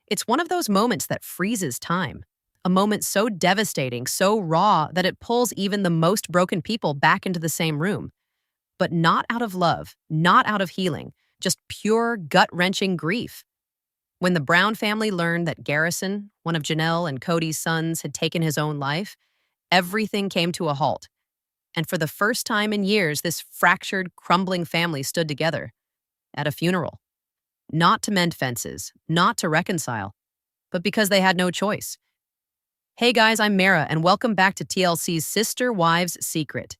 It's one of those moments that freezes time. A moment so devastating, so raw, that it pulls even the most broken people back into the same room. But not out of love, not out of healing, just pure, gut-wrenching grief. When the Brown family learned that Garrison, one of Janelle and Cody's sons, had taken his own life, everything came to a halt. And for the first time in years, this fractured, crumbling family stood together at a funeral. Not to mend fences, not to reconcile, but because they had no choice. Hey guys, I'm Mera, and welcome back to TLC's Sister Wives Secret.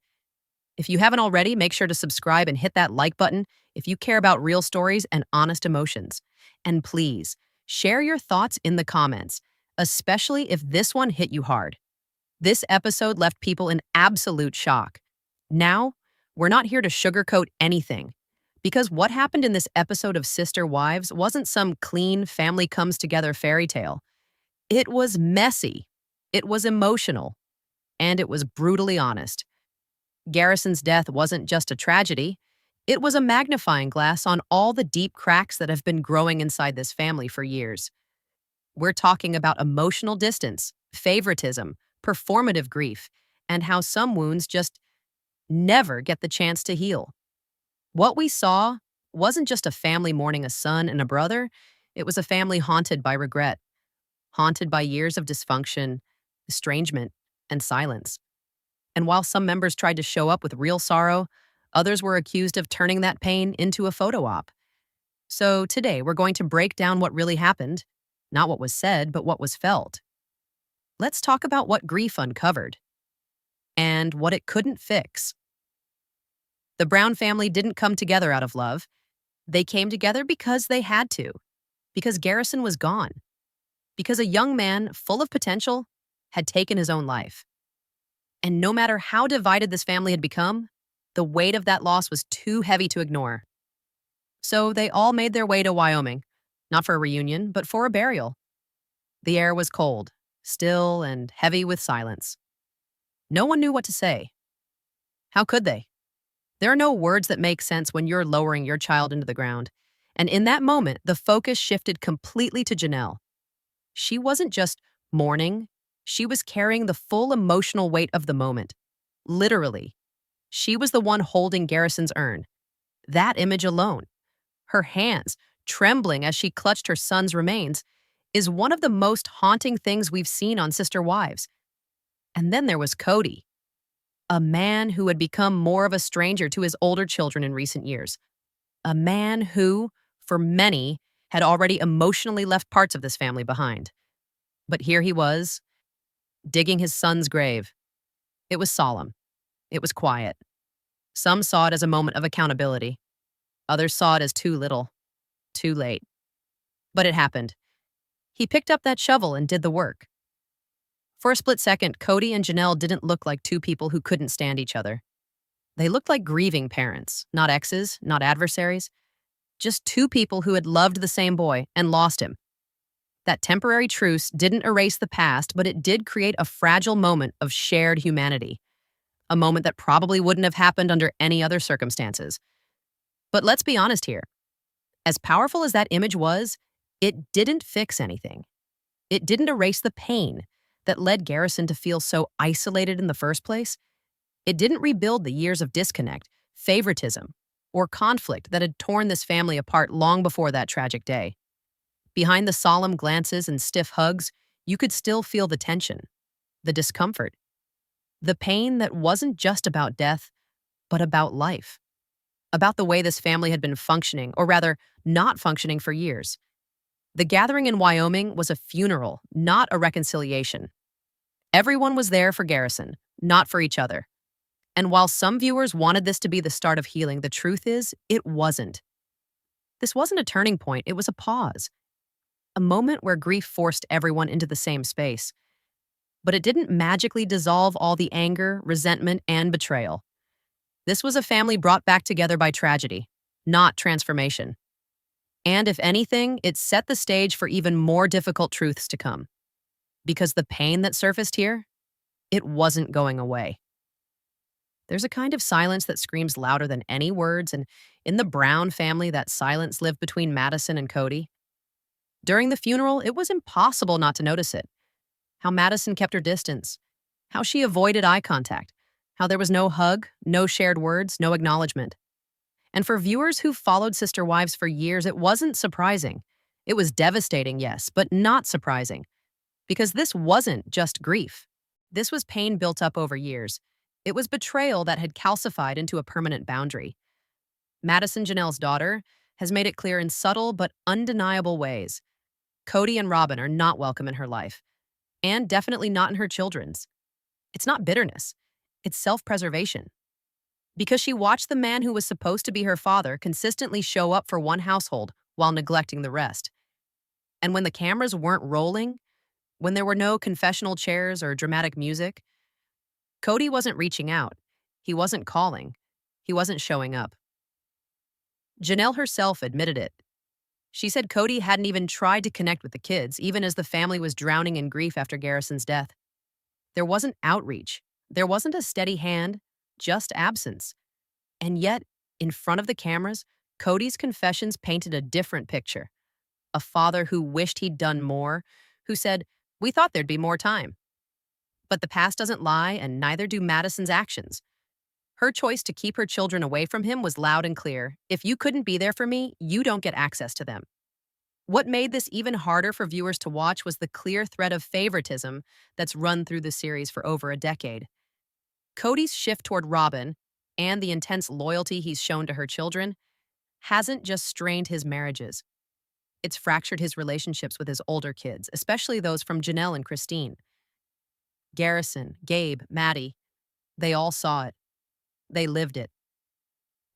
If you haven't already, make sure to subscribe and hit that like button if you care about real stories and honest emotions. And please, share your thoughts in the comments, especially if this one hit you hard. This episode left people in absolute shock. Now, we're not here to sugarcoat anything, because what happened in this episode of Sister Wives wasn't some clean family comes together fairy tale. It was messy, it was emotional, and it was brutally honest. Garrison's death wasn't just a tragedy, it was a magnifying glass on all the deep cracks that have been growing inside this family for years. We're talking about emotional distance, favoritism, performative grief, and how some wounds just never get the chance to heal. What we saw wasn't just a family mourning a son and a brother, it was a family haunted by regret, haunted by years of dysfunction, estrangement, and silence. And while some members tried to show up with real sorrow, others were accused of turning that pain into a photo op. So today, we're going to break down what really happened, not what was said, but what was felt. Let's talk about what grief uncovered and what it couldn't fix. The Brown family didn't come together out of love. They came together because they had to, because Garrison was gone, because a young man full of potential had taken his own life. And no matter how divided this family had become, the weight of that loss was too heavy to ignore. So they all made their way to Wyoming, not for a reunion, but for a burial. The air was cold, still, and heavy with silence. No one knew what to say. How could they? There are no words that make sense when you're lowering your child into the ground. And in that moment, the focus shifted completely to Janelle. She wasn't just mourning, she was carrying the full emotional weight of the moment. Literally. She was the one holding Garrison's urn. That image alone, her hands trembling as she clutched her son's remains, is one of the most haunting things we've seen on Sister Wives. And then there was Cody, a man who had become more of a stranger to his older children in recent years. A man who, for many, had already emotionally left parts of this family behind. But here he was, digging his son's grave. It was solemn. It was quiet. Some saw it as a moment of accountability. Others saw it as too little, too late. But it happened. He picked up that shovel and did the work. For a split second, Cody and Janelle didn't look like two people who couldn't stand each other. They looked like grieving parents, not exes, not adversaries. Just two people who had loved the same boy and lost him. That temporary truce didn't erase the past, but it did create a fragile moment of shared humanity. A moment that probably wouldn't have happened under any other circumstances. But let's be honest here. As powerful as that image was, it didn't fix anything. It didn't erase the pain that led Garrison to feel so isolated in the first place. It didn't rebuild the years of disconnect, favoritism, or conflict that had torn this family apart long before that tragic day. Behind the solemn glances and stiff hugs, you could still feel the tension, the discomfort, the pain that wasn't just about death, but about life, about the way this family had been functioning, or rather, not functioning for years. The gathering in Wyoming was a funeral, not a reconciliation. Everyone was there for Garrison, not for each other. And while some viewers wanted this to be the start of healing, the truth is, it wasn't. This wasn't a turning point, it was a pause. A moment where grief forced everyone into the same space. But it didn't magically dissolve all the anger, resentment, and betrayal. This was a family brought back together by tragedy, not transformation. And if anything, it set the stage for even more difficult truths to come. Because the pain that surfaced here, it wasn't going away. There's a kind of silence that screams louder than any words, and in the Brown family, that silence lived between Madison and Cody. During the funeral, it was impossible not to notice it. How Madison kept her distance, how she avoided eye contact, how there was no hug, no shared words, no acknowledgement. And for viewers who followed Sister Wives for years, it wasn't surprising. It was devastating, yes, but not surprising. Because this wasn't just grief. This was pain built up over years. It was betrayal that had calcified into a permanent boundary. Madison, Janelle's daughter, has made it clear in subtle but undeniable ways. Cody and Robyn are not welcome in her life, and definitely not in her children's. It's not bitterness, it's self-preservation. Because she watched the man who was supposed to be her father consistently show up for one household while neglecting the rest. And when the cameras weren't rolling, when there were no confessional chairs or dramatic music, Cody wasn't reaching out. He wasn't calling. He wasn't showing up. Janelle herself admitted it. She said Cody hadn't even tried to connect with the kids, even as the family was drowning in grief after Garrison's death. There wasn't outreach. There wasn't a steady hand, just absence. And yet, in front of the cameras, Cody's confessions painted a different picture. A father who wished he'd done more, who said, "We thought there'd be more time." But the past doesn't lie, and neither do Madison's actions. Her choice to keep her children away from him was loud and clear. If you couldn't be there for me, you don't get access to them. What made this even harder for viewers to watch was the clear thread of favoritism that's run through the series for over a decade. Cody's shift toward Robyn, and the intense loyalty he's shown to her children, hasn't just strained his marriages. It's fractured his relationships with his older kids, especially those from Janelle and Christine. Garrison, Gabe, Maddie, they all saw it. They lived it.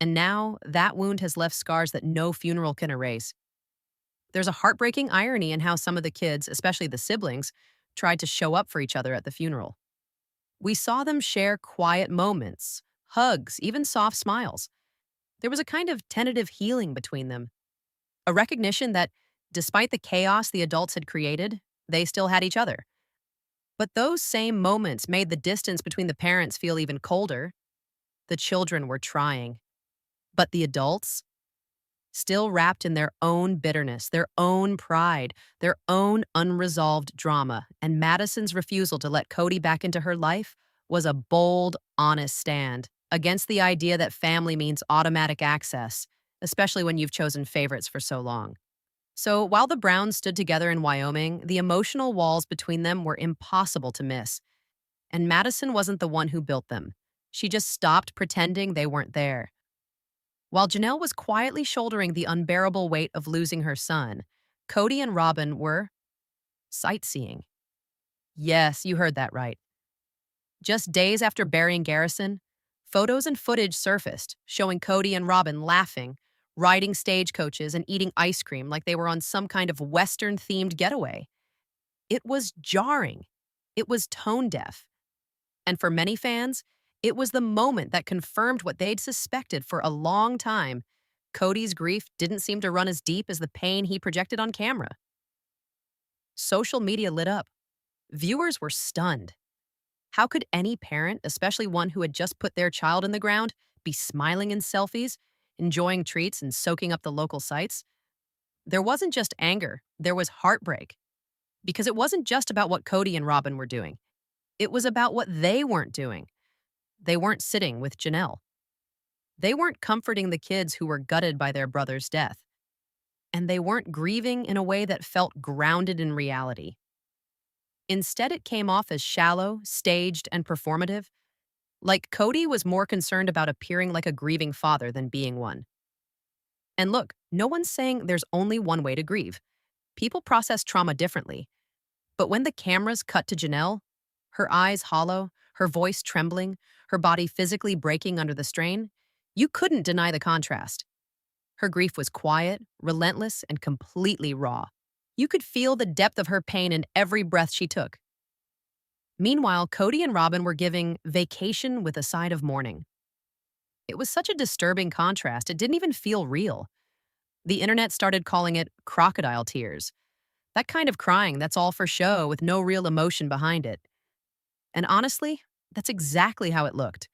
And now, that wound has left scars that no funeral can erase. There's a heartbreaking irony in how some of the kids, especially the siblings, tried to show up for each other at the funeral. We saw them share quiet moments, hugs, even soft smiles. There was a kind of tentative healing between them. A recognition that, despite the chaos the adults had created, they still had each other. But those same moments made the distance between the parents feel even colder. The children were trying. But the adults, still wrapped in their own bitterness, their own pride, their own unresolved drama, and Madison's refusal to let Cody back into her life was a bold, honest stand against the idea that family means automatic access, especially when you've chosen favorites for so long. So while the Browns stood together in Wyoming, the emotional walls between them were impossible to miss. And Madison wasn't the one who built them. She just stopped pretending they weren't there. While Janelle was quietly shouldering the unbearable weight of losing her son, Cody and Robyn were sightseeing. Yes, you heard that right. Just days after burying Garrison, photos and footage surfaced showing Cody and Robyn laughing, riding stagecoaches, and eating ice cream like they were on some kind of Western-themed getaway. It was jarring. It was tone-deaf. And for many fans, it was the moment that confirmed what they'd suspected for a long time. Cody's grief didn't seem to run as deep as the pain he projected on camera. Social media lit up. Viewers were stunned. How could any parent, especially one who had just put their child in the ground, be smiling in selfies, enjoying treats, and soaking up the local sights? There wasn't just anger, there was heartbreak. Because it wasn't just about what Cody and Robyn were doing. It was about what they weren't doing. They weren't sitting with Janelle. They weren't comforting the kids who were gutted by their brother's death. And they weren't grieving in a way that felt grounded in reality. Instead, it came off as shallow, staged, and performative, like Cody was more concerned about appearing like a grieving father than being one. And look, no one's saying there's only one way to grieve. People process trauma differently. But when the cameras cut to Janelle, her eyes hollow, her voice trembling, her body physically breaking under the strain, you couldn't deny the contrast. Her grief was quiet, relentless, and completely raw. You could feel the depth of her pain in every breath she took. Meanwhile, Cody and Robyn were giving vacation with a side of mourning. It was such a disturbing contrast, it didn't even feel real. The internet started calling it crocodile tears. That kind of crying that's all for show with no real emotion behind it. And honestly, that's exactly how it looked.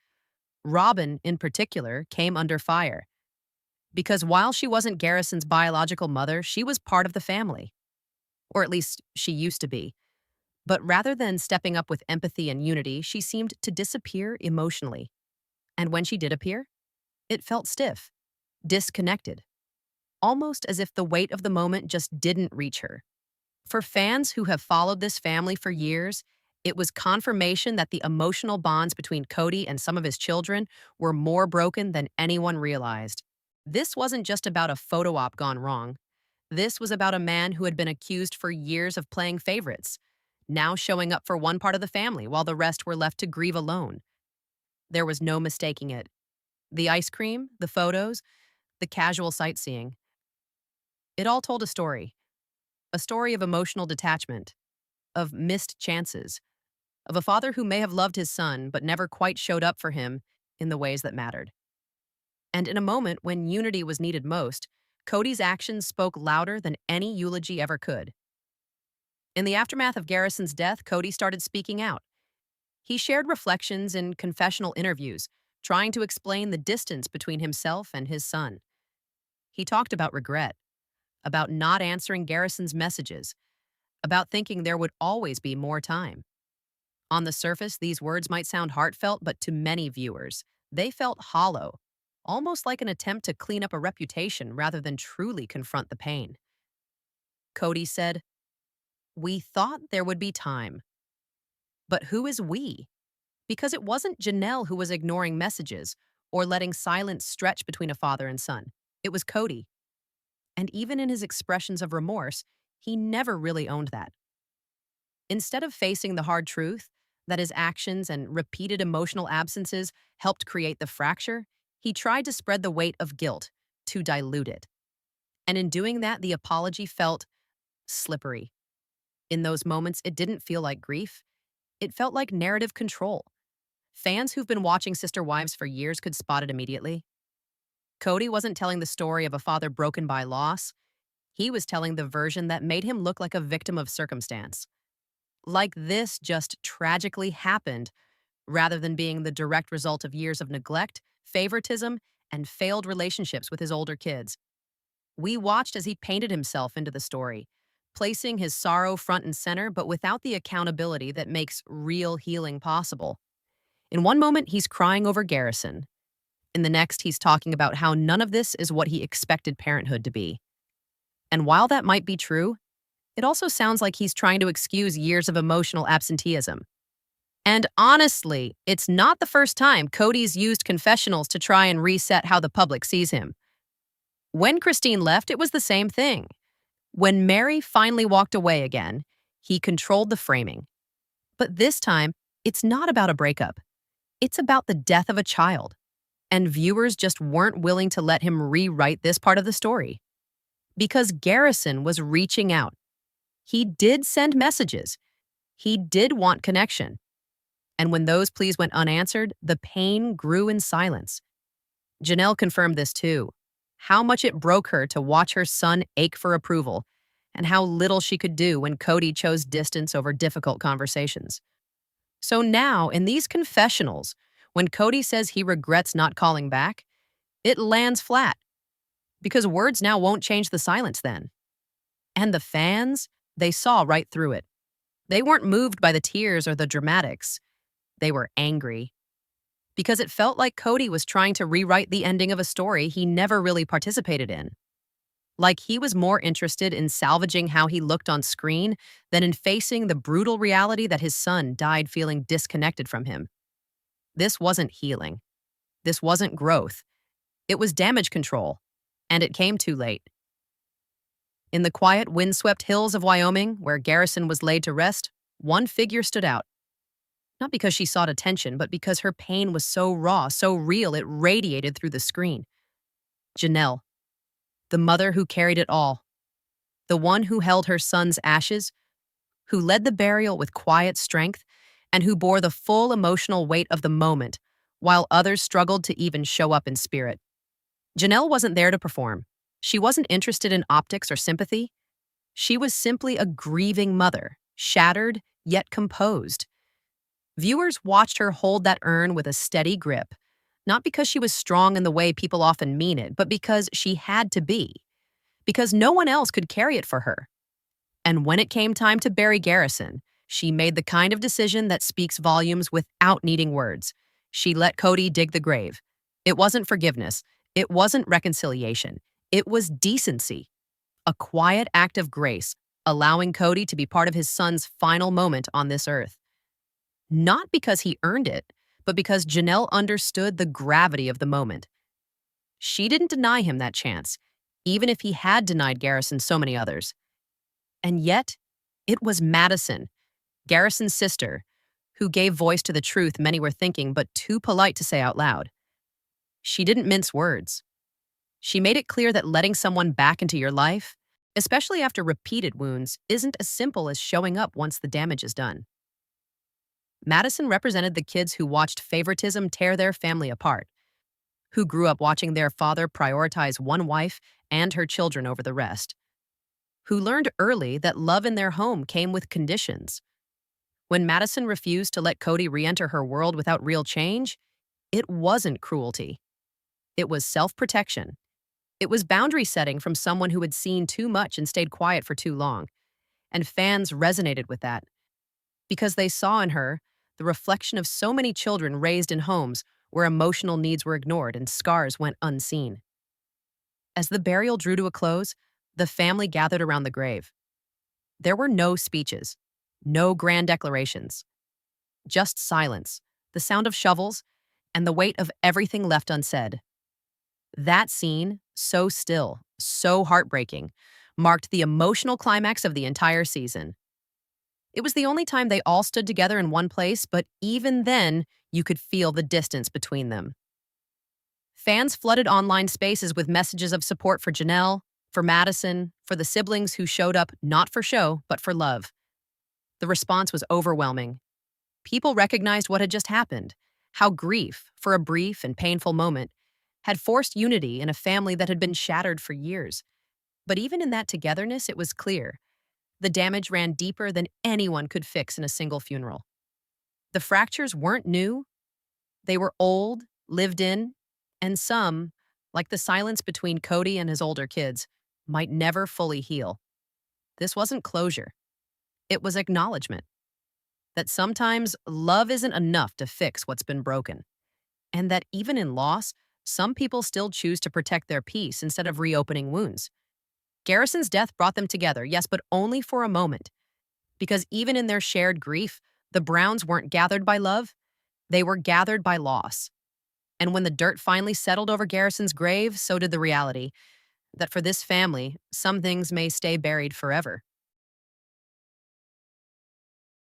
Robyn, in particular, came under fire. Because while she wasn't Garrison's biological mother, she was part of the family. or at least she used to be. But rather than stepping up with empathy and unity, she seemed to disappear emotionally. And when she did appear, it felt stiff, disconnected, almost as if the weight of the moment just didn't reach her. For fans who have followed this family for years, it was confirmation that the emotional bonds between Cody and some of his children were more broken than anyone realized. This wasn't just about a photo op gone wrong. This was about a man who had been accused for years of playing favorites, now showing up for one part of the family while the rest were left to grieve alone. There was no mistaking it. The ice cream, the photos, the casual sightseeing. It all told a story of emotional detachment, of missed chances, of a father who may have loved his son but never quite showed up for him in the ways that mattered. And in a moment when unity was needed most, Cody's actions spoke louder than any eulogy ever could. In the aftermath of Garrison's death, Cody started speaking out. He shared reflections in confessional interviews, trying to explain the distance between himself and his son. He talked about regret, about not answering Garrison's messages, about thinking there would always be more time. On the surface, these words might sound heartfelt, but to many viewers, they felt hollow, almost like an attempt to clean up a reputation rather than truly confront the pain. Cody said, "We thought there would be time." But who is we? Because it wasn't Janelle who was ignoring messages or letting silence stretch between a father and son. It was Cody. And even in his expressions of remorse, he never really owned that. Instead of facing the hard truth, that his actions and repeated emotional absences helped create the fracture, he tried to spread the weight of guilt, to dilute it. And in doing that, the apology felt slippery. In those moments, it didn't feel like grief. It felt like narrative control. Fans who've been watching Sister Wives for years could spot it immediately. Cody wasn't telling the story of a father broken by loss. He was telling the version that made him look like a victim of circumstance. Like this just tragically happened, rather than being the direct result of years of neglect, favoritism, and failed relationships with his older kids. We watched as he painted himself into the story, placing his sorrow front and center, but without the accountability that makes real healing possible. In one moment, he's crying over Garrison. In the next, he's talking about how none of this is what he expected parenthood to be. And while that might be true, it also sounds like he's trying to excuse years of emotional absenteeism. And honestly, it's not the first time Cody's used confessionals to try and reset how the public sees him. When Christine left, it was the same thing. When Mary finally walked away again, he controlled the framing. But this time, it's not about a breakup. It's about the death of a child. And viewers just weren't willing to let him rewrite this part of the story. Because Garrison was reaching out. He did send messages. He did want connection. And when those pleas went unanswered, the pain grew in silence. Janelle confirmed this too. How much it broke her to watch her son ache for approval, and how little she could do when Cody chose distance over difficult conversations. So now, in these confessionals, when Cody says he regrets not calling back, it lands flat. Because words now won't change the silence then. And the fans, they saw right through it. They weren't moved by the tears or the dramatics. They were angry. Because it felt like Cody was trying to rewrite the ending of a story he never really participated in. Like he was more interested in salvaging how he looked on screen than in facing the brutal reality that his son died feeling disconnected from him. This wasn't healing. This wasn't growth. It was damage control. And it came too late. In the quiet, windswept hills of Wyoming, where Garrison was laid to rest, one figure stood out. Not because she sought attention, but because her pain was so raw, so real, it radiated through the screen. Janelle, the mother who carried it all. The one who held her son's ashes, who led the burial with quiet strength, and who bore the full emotional weight of the moment, while others struggled to even show up in spirit. Janelle wasn't there to perform. She wasn't interested in optics or sympathy. She was simply a grieving mother, shattered yet composed. Viewers watched her hold that urn with a steady grip, not because she was strong in the way people often mean it, but because she had to be. Because no one else could carry it for her. And when it came time to bury Garrison, she made the kind of decision that speaks volumes without needing words. She let Cody dig the grave. It wasn't forgiveness. It wasn't reconciliation. It was decency. A quiet act of grace, allowing Cody to be part of his son's final moment on this earth. Not because he earned it, but because Janelle understood the gravity of the moment. She didn't deny him that chance, even if he had denied Garrison so many others. And yet, it was Madison, Garrison's sister, who gave voice to the truth many were thinking but too polite to say out loud. She didn't mince words. She made it clear that letting someone back into your life, especially after repeated wounds, isn't as simple as showing up once the damage is done. Madison represented the kids who watched favoritism tear their family apart, who grew up watching their father prioritize one wife and her children over the rest, who learned early that love in their home came with conditions. When Madison refused to let Cody re-enter her world without real change, it wasn't cruelty. It was self-protection. It was boundary setting from someone who had seen too much and stayed quiet for too long. And fans resonated with that because they saw in her the reflection of so many children raised in homes where emotional needs were ignored and scars went unseen. As the burial drew to a close, the family gathered around the grave. There were no speeches, no grand declarations, just silence, the sound of shovels, and the weight of everything left unsaid. That scene, so still, so heartbreaking, marked the emotional climax of the entire season. It was the only time they all stood together in one place, but even then, you could feel the distance between them. Fans flooded online spaces with messages of support for Janelle, for Madison, for the siblings who showed up not for show, but for love. The response was overwhelming. People recognized what had just happened, how grief, for a brief and painful moment, had forced unity in a family that had been shattered for years. But even in that togetherness, it was clear. The damage ran deeper than anyone could fix in a single funeral. The fractures weren't new. They were old, lived in, and some, like the silence between Cody and his older kids, might never fully heal. This wasn't closure. It was acknowledgement. That sometimes love isn't enough to fix what's been broken. And that even in loss, some people still choose to protect their peace instead of reopening wounds. Garrison's death brought them together, yes, but only for a moment. Because even in their shared grief, the Browns weren't gathered by love, they were gathered by loss. And when the dirt finally settled over Garrison's grave, so did the reality that for this family, some things may stay buried forever.